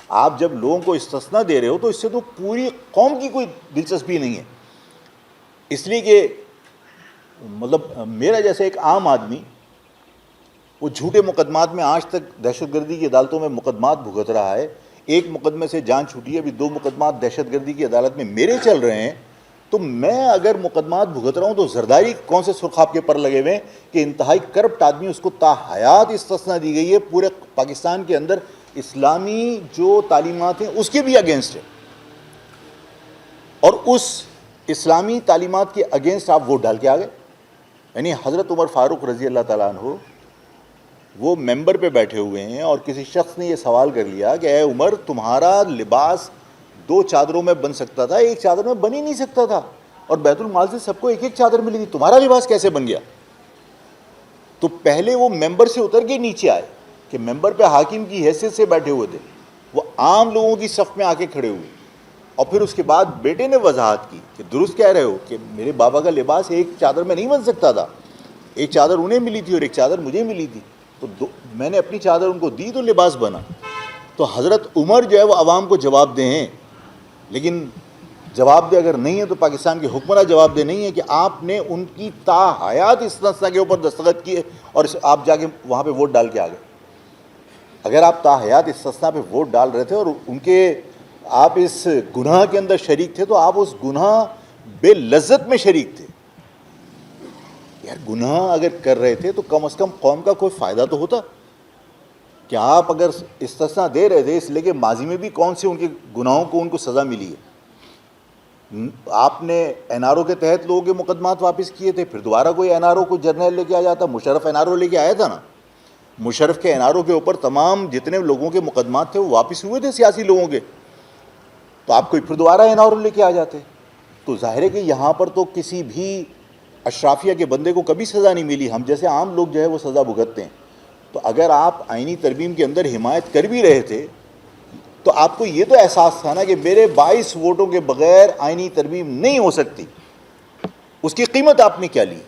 آپ جب لوگوں کو استثنا دے رہے ہو تو اس سے تو پوری قوم کی کوئی دلچسپی نہیں ہے. اس لیے کہ مطلب میرا جیسے ایک عام آدمی وہ جھوٹے مقدمات میں آج تک دہشت گردی کی عدالتوں میں مقدمات بھگت رہا ہے. ایک مقدمے سے جان چھوٹی ہے, ابھی 2 مقدمات دہشت گردی کی عدالت میں میرے چل رہے ہیں. تو میں اگر مقدمات بھگت رہا ہوں تو زرداری کون سے سرخاب کے پر لگے ہوئے ہیں کہ انتہائی کرپٹ آدمی, اس کو تا حیات استثنا دی گئی ہے. پورے پاکستان کے اندر اسلامی جو تعلیمات ہیں اس کے بھی اگینسٹ ہے, اور اس اسلامی تعلیمات کے اگینسٹ آپ ووٹ ڈال کے آ گئے. یعنی حضرت عمر فاروق رضی اللہ تعالیٰ عنہ وہ ممبر پہ بیٹھے ہوئے ہیں اور کسی شخص نے یہ سوال کر لیا کہ اے عمر, تمہارا لباس 2 چادروں میں بن سکتا تھا, ایک چادر میں بن ہی نہیں سکتا تھا, اور بیت المال سے سب کو ایک ایک چادر ملی تھی, تمہارا لباس کیسے بن گیا؟ تو پہلے وہ ممبر سے اتر کے نیچے آئے کہ ممبر پہ حاکم کی حیثیت سے بیٹھے ہوئے تھے, وہ عام لوگوں کی صف میں آ کے کھڑے ہوئے, اور پھر اس کے بعد بیٹے نے وضاحت کی کہ درست کہہ رہے ہو کہ میرے بابا کا لباس ایک چادر میں نہیں بن سکتا تھا, ایک چادر انہیں ملی تھی اور ایک چادر مجھے ملی تھی, تو میں نے اپنی چادر ان کو دی تو لباس بنا. تو حضرت عمر جو ہے وہ عوام کو جواب دے ہیں, لیکن جواب دے اگر نہیں ہے تو پاکستان کے حکمراں جواب دے نہیں ہے کہ آپ نے ان کی تا حیات استثنا کے اوپر دستخط کیے اور آپ جا کے وہاں پہ ووٹ ڈال کے آ گئے. اگر آپ تا حیات استثنا پہ ووٹ ڈال رہے تھے اور ان کے آپ اس گناہ کے اندر شریک تھے تو آپ اس گناہ بے لذت میں شریک تھے. یار گناہ اگر کر رہے تھے تو کم از کم قوم کا کوئی فائدہ تو ہوتا. کہ آپ اگر استثنا دے رہے تھے اس لیے کہ ماضی میں بھی کون سے ان کے گناہوں کو ان کو سزا ملی ہے, آپ نے این آر او کے تحت لوگوں کے مقدمات واپس کیے تھے, پھر دوبارہ کوئی این آر او کو جرنیل لے کے آ جاتا. مشرف این آر او لے کے آیا تھا نا, مشرف کے این آر او کے اوپر تمام جتنے لوگوں کے مقدمات تھے وہ واپس ہوئے تھے سیاسی لوگوں کے, تو آپ کوئی پھر دوبارہ این آر او لے کے آ جاتے. تو ظاہر ہے کہ یہاں پر تو کسی بھی اشرافیہ کے بندے کو کبھی سزا نہیں ملی, ہم جیسے عام لوگ جو ہے وہ سزا بھگتتے ہیں. تو اگر آپ آئینی ترمیم کے اندر حمایت کر بھی رہے تھے تو آپ کو یہ تو احساس تھا نا کہ میرے 22 ووٹوں کے بغیر آئینی ترمیم نہیں ہو سکتی. اس کی قیمت آپ نے کیا لی؟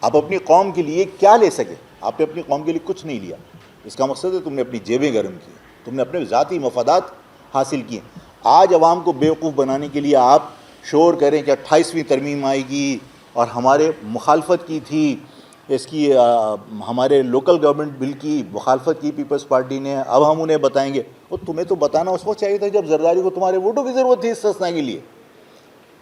آپ اپنی قوم کے لیے کیا لے سکے؟ آپ نے اپنی قوم کے لیے کچھ نہیں لیا. اس کا مقصد ہے تم نے اپنی جیبیں گرم کی, تم نے اپنے ذاتی مفادات حاصل کیے. آج عوام کو بیوقوف بنانے کے لیے آپ شور کریں کہ 28ویں ترمیم آئے گی اور ہمارے مخالفت کی تھی اس کی, ہمارے لوکل گورنمنٹ بل کی مخالفت کی پیپلز پارٹی نے, اب ہم انہیں بتائیں گے. اور تمہیں تو بتانا اس وقت چاہیے تھا جب زرداری کو تمہارے ووٹوں کی ضرورت تھی استثنا کے لیے.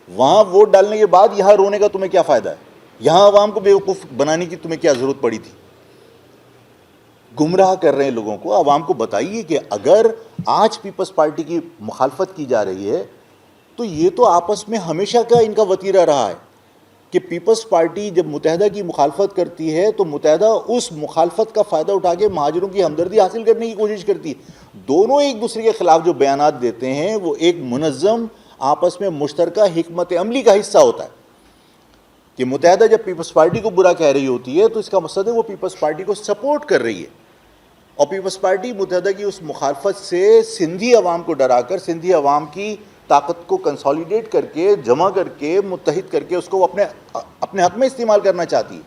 وہاں ووٹ ڈالنے کے بعد یہاں رونے کا تمہیں کیا فائدہ ہے؟ یہاں عوام کو بیوقوف بنانے کی تمہیں کیا ضرورت پڑی تھی؟ گمراہ کر رہے ہیں لوگوں کو. عوام کو بتائیے کہ اگر آج پیپلز پارٹی کی مخالفت کی جا رہی ہے تو یہ تو آپس میں ہمیشہ کا ان کا وتیرہ رہا ہے کہ پیپلز پارٹی جب متحدہ کی مخالفت کرتی ہے تو متحدہ اس مخالفت کا فائدہ اٹھا کے مہاجروں کی ہمدردی حاصل کرنے کی کوشش کرتی ہے. دونوں ایک دوسرے کے خلاف جو بیانات دیتے ہیں وہ ایک منظم آپس میں مشترکہ حکمت عملی کا حصہ ہوتا ہے. کہ متحدہ جب پیپلز پارٹی کو برا کہہ رہی ہوتی ہے تو اس کا مقصد ہے وہ پیپلز پارٹی کو سپورٹ کر رہی ہے, اور پیپلز پارٹی متحدہ کی اس مخالفت سے سندھی عوام کو ڈرا کر, سندھی عوام کی طاقت کو کنسالیڈیٹ کر کے, جمع کر کے, متحد کر کے اس کو اپنے حق میں استعمال کرنا چاہتی ہے.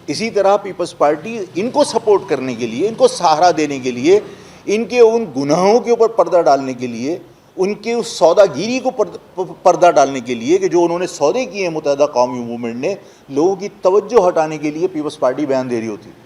اسی طرح پیپلز پارٹی ان کو سپورٹ کرنے کے لیے, ان کو سہارا دینے کے لیے, ان کے ان گناہوں کے اوپر پردہ ڈالنے کے لیے, ان کے اس سودا گیری کو پردہ ڈالنے کے لیے کہ جو انہوں نے سودے کیے ہیں متحدہ قومی موومنٹ نے, لوگوں کی توجہ ہٹانے کے لیے پیپلز پارٹی بیان دے رہی ہوتی ہے.